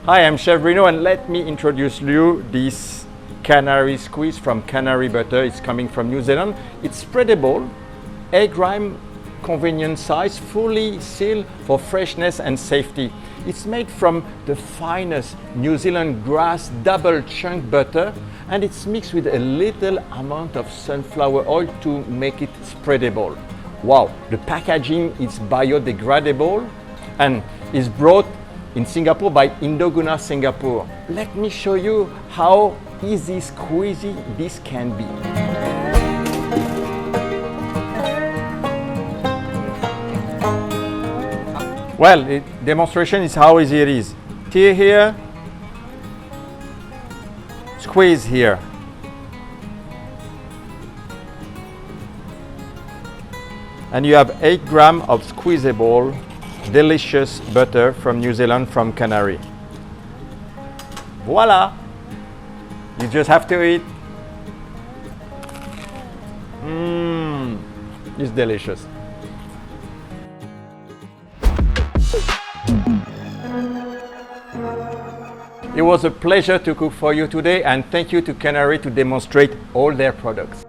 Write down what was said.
Hi, I'm Chef Bruno, and let me introduce you this Canary Squeeze from Canary Butter. It's coming from New Zealand. It's spreadable, 8-gram, convenient size, fully sealed for freshness and safety. It's made from the finest New Zealand grass double chunk butter, and it's mixed with a little amount of sunflower oil to make it spreadable. Wow, the packaging is biodegradable and is brought in Singapore by Indoguna Singapore. Let me show you how easy squeezy this can be. Well, demonstration is how easy it is. Tear here, squeeze here. And you have 8 grams of squeezable, delicious butter from New Zealand, from Canary. Voila! You just have to eat. It's delicious. It was a pleasure to cook for you today, and thank you to Canary to demonstrate all their products.